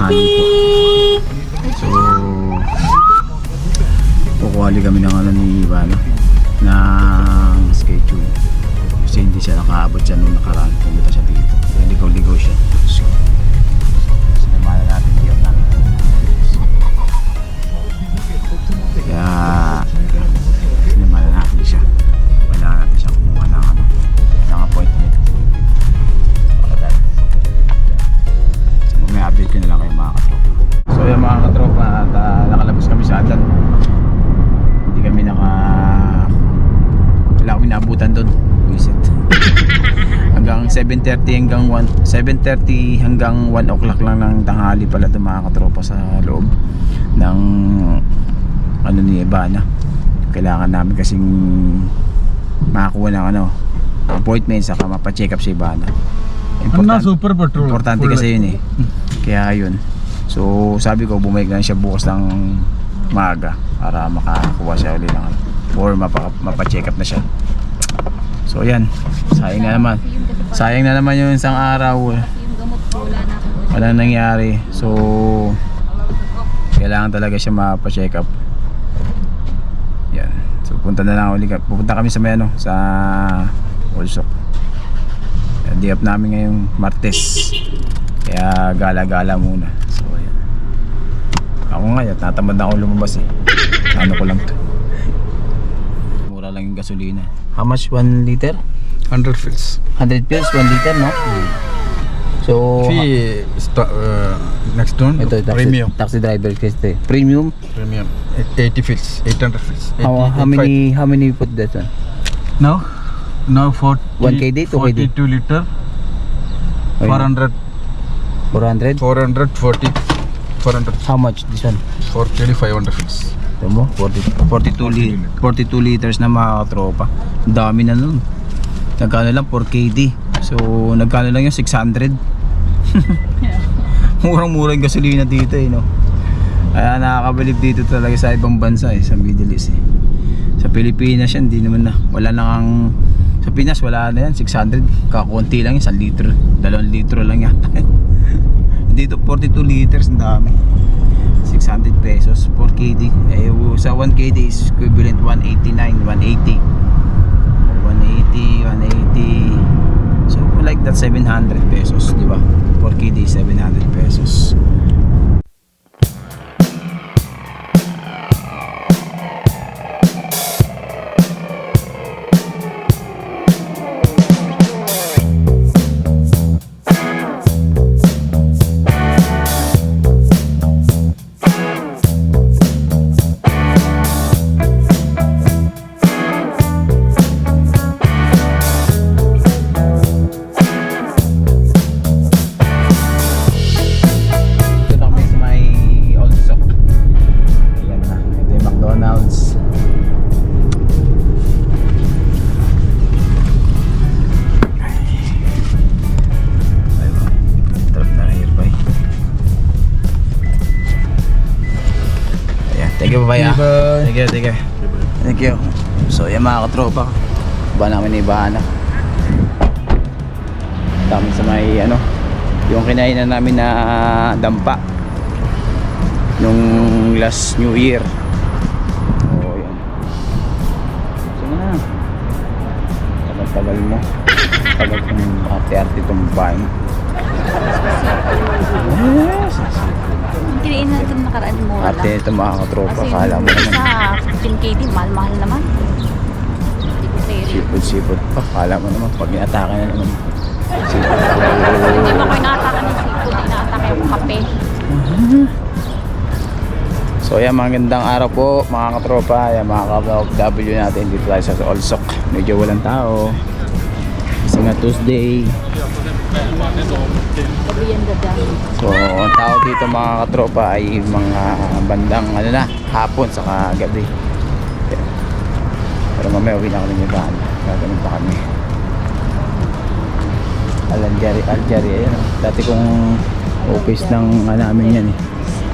tanghali po. So kukuhali kami ng ano ni Ivana ng schedule kasi hindi siya nakaabot siya nung nakaraan. Pumunta siya dito, ligaw-ligaw siya. So sinamahan natin diyan namin. Kaya sinamahan natin siya. Kailangan natin siya kumuha ng ano, ng appointment. So may update ko na lang kayo mga katropa. So yan mga katropa, at nakalabas kami sa Adan. Hindi kami wala kami naabutan doon. Visit. Hanggang 7:30 hanggang 7:30 hanggang 1 o'clock lang ng tanghali pala doon mga katropa sa loob ng ano ni Ivana. Kailangan namin kasing makakuha ng ano, appointment saka mapa-check up si Ivana. Super petrol. Importante kasi yun eh. Kaya yun. So sabi ko bumalik lang siya bukas ng maaga para makakuha siya ulit ng or mapa-check up na siya. So yan, sayang na naman yung isang araw. Walang nangyari. So kailangan talaga siya mapa-check up. Yan. So pupunta kami sa may ano, sa Olsok. Day off namin ngayong Martes. Kaya gala-gala muna. So ayan. Ako ngayon, tatamad na ako lumabas eh. Ano ko lang to. Mura lang yung gasolina. How much 1 liter? 100 fills. 100 pills 1 liter, no? So Next one, ito premium. taxi driver kasi premium. Premium. 80 fills, 800 fills. How many put that one? Now 40, 1 KD, 2 KD? 42 liter. 400. 400? 440. 400. How much this one? 4 KD, 500 fills. Ito mo, 42 liters na mga katropa. Ang dami na nun. Nagkano lang 4 KD. So nagkano lang yung 600. Murang-mura yung gasolina dito eh, no? Kaya nakakabilib dito talaga sa ibang bansa eh, sa Middle East eh. Sa Pilipinas yan, hindi naman na. Wala na ang sa Pinas wala na yan, 600. Kakunti lang yan, 1 liter, 2 litro lang yan. Dito 42 liters, ang dami. 600 pesos 4 KD. Eh, sa 1 KD is equivalent 189, 180. 180. So like that 700 pesos, di ba? 4 KD 700 pesos. Thank you, babaya. Thank you. So yan mga katropa, ba namin ni Ivana. Dami sa may ano, yung kinainan namin na dampa nung last New Year. Oh yan. Sige na. Tagal mo. Tagal kong arte-arte itong bahay. Yes. Kinain natin nakaraan mo lang. Ate ito mga katropa, Kasi kala mo naman. sa 15 KD, mahal-mahal naman. Hindi ko seryo. Sipod pa, kala mo naman pag inatake na naman. Hindi mo ko inaatake ng seafood, inaatake yung kape. So yan, magandang araw po mga katropa. Yan mga ka-OFW natin dito tayo sa Olsok. Medyo walang tao kasi nga Tuesday. So ang tao dito mga katropa ay mga bandang ano na, hapon saka gabi. Pero mamaya uwi na kami ng bahan. Gagawin pa kami Aljari, ayan. Dati kong office ng namin yan eh.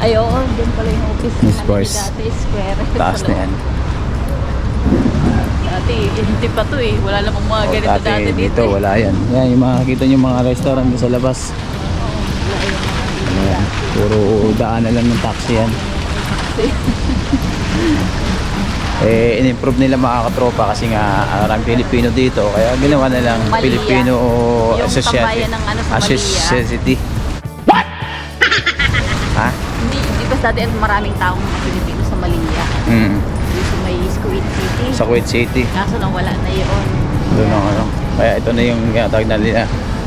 Ay oo, doon pala yung office. Miss Force. Dati square. Taas na yan. Dati, hindi pa to eh. Wala namang mga ganito dati dito. Wala yan. Yan yung makakita nyo mga restaurant sa labas. Wala yung mga Ayan. Puro daan na lang ng taxi yan. In-improve nila mga katropa kasi nga maraming Pilipino dito. Kaya ginawa na lang Malia. Filipino Yung Association. tambayan ng ano sa Malia. Society. What? Ha? Hindi ba dati maraming taong mga Pilipino sa Malia? Mm. Yung sa may Kuwait City. Sa Kuwait City. Kaso nang wala na yun. Doon ang ano. Kaya ito na yung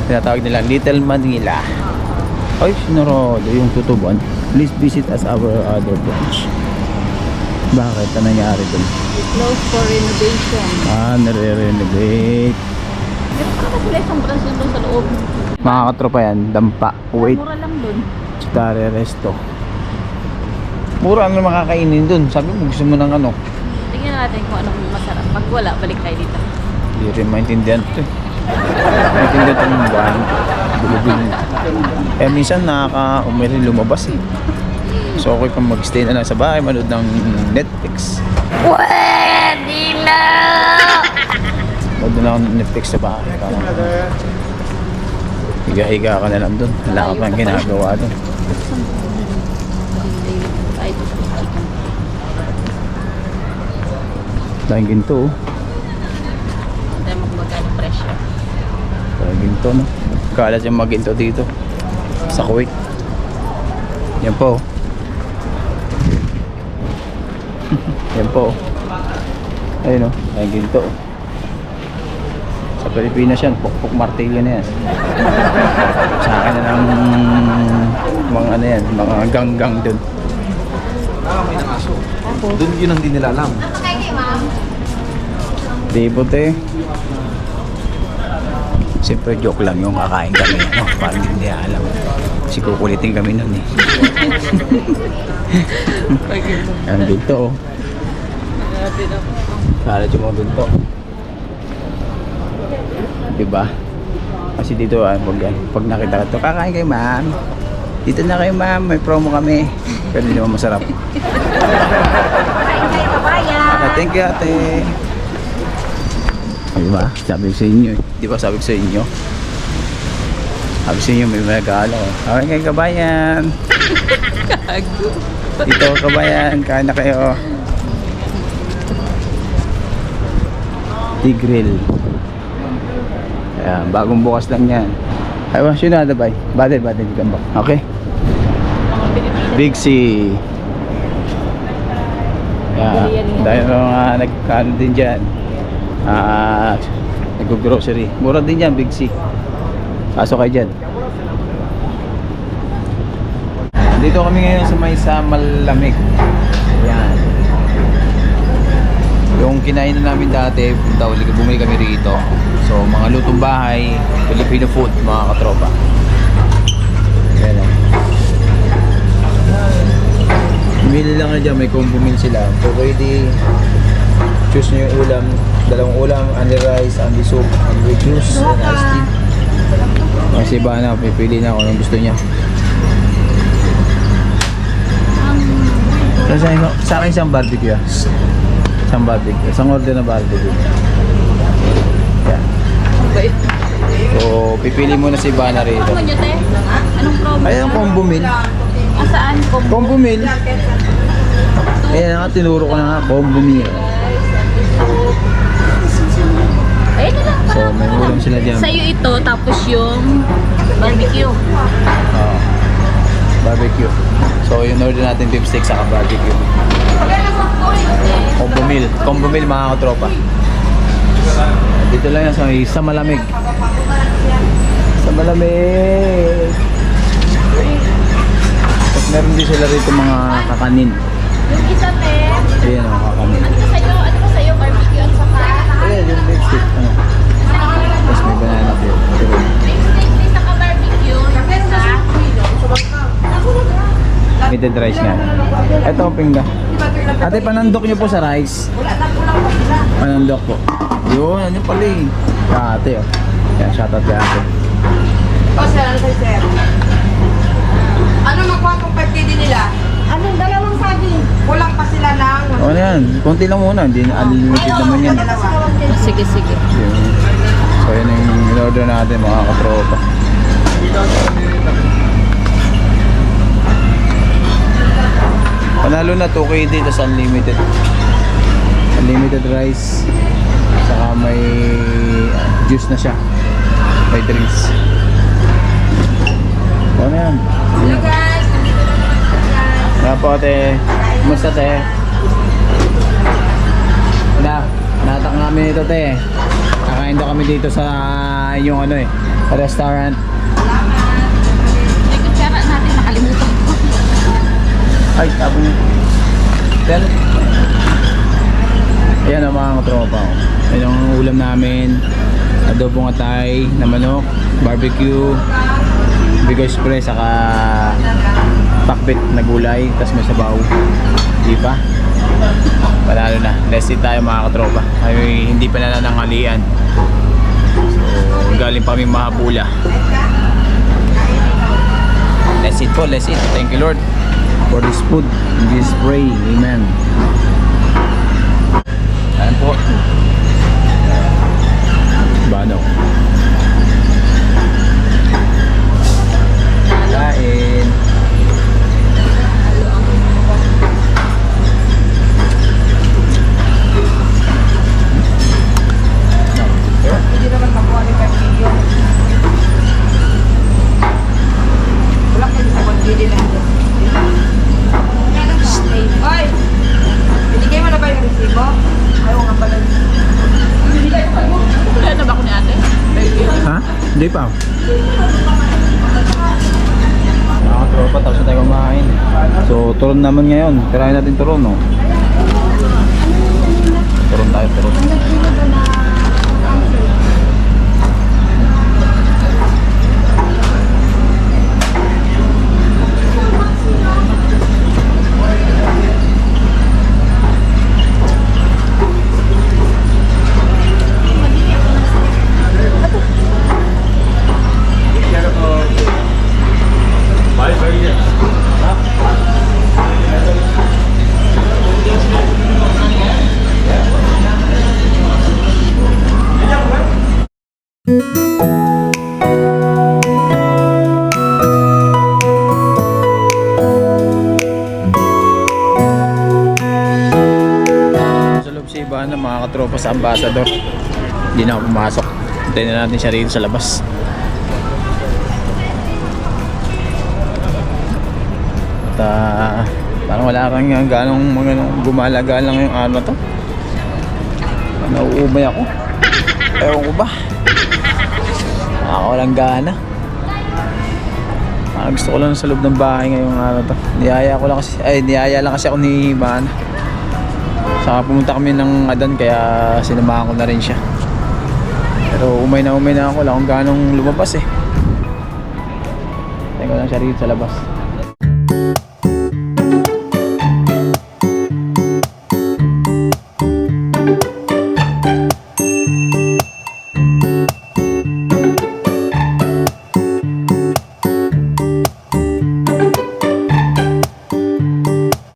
tinatawag nila Little Manila. Ay, sinarado yung tutubuan. Please visit us our other branch. Bakit? Ano nangyari doon? Closed for renovation. Nare-renovate. Pero parang sila isang branch doon sa loob. Mga katropa yan, dampa. Wait, Mura lang doon. Chitare Resto. Mura ang makakainin doon. Sabi mo, gusto mo ng ano? Tingnan natin kung anong masarap. Pag wala, balik tayo dito. Hindi rin maintindihan ito eh. Maintindihan ito ng buwan. Bilibili. Eh minsan nakaka-umiri lumabas eh. So okay kang mag-stay na lang sa bahay, manood ng Netflix. Pwede na! Manood na lang ng Netflix sa bahay. Higa-higa ka na lang doon. Wala ka pang ginagawa doon. Ay, ito sa chicken. Dahil ginto oh. Tayo magmagano presyo. Dahil ginto no. Kalas yung maginto dito. Sa Kuwait. Yan po. Yan po. Ayun o. Dahil ginto. Sa Pilipinas yan. Pukpuk martilyo na yan. Sa akin na lang mga ano yan. Mga ganggang dun. May nangaso. Doon yun ang di nila alam. Di puti. Siyempre joke lang yung kakain kami. No? Parang hindi alam. Kasi kukulitin kami nun eh. Ang ginto oh. Kalat yung mga ginto. Diba? Kasi dito pag nakita ka ito, kakain kayo ma'am. Dito na kayo ma'am, may promo kami. Pero hindi naman masarap. Thank you ate. Diba? Sabi ko sa inyo eh. Diba sabi ko sa inyo? Sabi sa inyo may regalo. Okay kayo kabayan. Gago. Dito kabayan, kain na kayo. Tigril. Ayan, bagong bukas lang yan. Aywa, sino na dabay? Badal, di kambak. Okay? Mga Pilipino. Big C. Dahil mga nagkano din dyan. Nag-grocery. Mura din dyan, Big C. Pasok kayo dyan. Dito kami ngayon sa may Malamig. Yan. Yung kinain na namin dati, bumili kami rito. So, mga lutong bahay, Filipino food, mga katropa. Yan lang. Bumili lang na dyan, may combo meal sila. So, pwede choose nyo yung ulam. Dalawang ulam, only rice, only soup, only juice, and iced tea. Kasi ba na, pipili na kung anong gusto niya. Sa akin isang barbecue. Isang barbecue. Isang order na barbecue. Yan. So, pipili muna si Ivana rito. Ano nyo, te? Anong promo? Ayan ang combo meal. Saan? Combo meal. Ayan nga, tinuro ko na nga, combo meal. Ayun na lang. So, may ulam sila dyan. Sa'yo ito, tapos yung barbecue. Barbecue. So, yung order natin beef steak saka barbecue. Combo meal. Combo meal mga katropa. Dito lang yan sa Malamig. Sa Malamig. Tapos meron din sila rito mga kakanin. Yung isa, te. Ayan o, kakanin. Ano ba sa'yo? Ano ba sa'yo? Barbecue at saka? Ayan, yung beef steak. Ano? Tapos may banana po. Beef steak, please, saka barbecue. Limited rice nga. Ito, pingga. Ate, panandok nyo po sa rice. Panandok po. Yun, ano pala eh. Ate, oh. Yan, shoutout kay ate. Sir. Ano makuha kong 50 din nila? Anong dalawang saging? Kulang pa sila ng... O ano yan, konti lang muna. Hindi na unlimited naman yan. Sige, sige. So, yun yung in-order natin mga katropa. Panalo na 2K dito sa unlimited. Unlimited rice. Saka may juice na siya. May drinks. Ano yan? Hello guys, nandito na naman po guys. Kaya po ate. Kumusta te? Natak namin ito te. Kakain daw kami dito sa yung ano restaurant. May kutsara natin, nakalimutan ko. Ay, tabo niya. Then, ayan ang mga katropa ko. Ayan ang ulam namin. Adobong atay na manok, barbecue, bigay spray, saka pakbit na gulay, tapos may sabaw. Di ba? Panalo na. Let's eat tayo mga katropa. Ay, hindi pa nananghalian. So, galing pa kami Mahabula. Let's eat po, let's eat. Thank you Lord for this food, this spray. Amen. Ayan po. Bano. Kain. Hindi naman makuha ni 5 million. Wala kayo sa 1 million lang. Hoy! Binigay mo na ba yung resibo? Ayaw nga pala. Wala na ba ako ni ate? Ha? Hindi pa. Nakakatropa, tapos na tayo kumain. So, turon naman ngayon. Tirahin natin turon, no? Turon tayo, turon. Sa loob si Iba na mga katropa sa Ambassador. Hindi na ako pumasok. Hintayin na natin siya rito sa labas. At parang wala kang ganong mga gumala-galang yung ano to. Nauumay ako. Ewan ko ba? Walang gana. Gusto ko lang sa loob ng bahay ngayong ano to. Niyaya lang kasi ako ni Iban. Saka pumunta kami ng Adan kaya sinamahan ko na rin siya. Pero umay na ako. Wala akong ganong lumabas eh. Tingnan ko lang siya rito sa labas.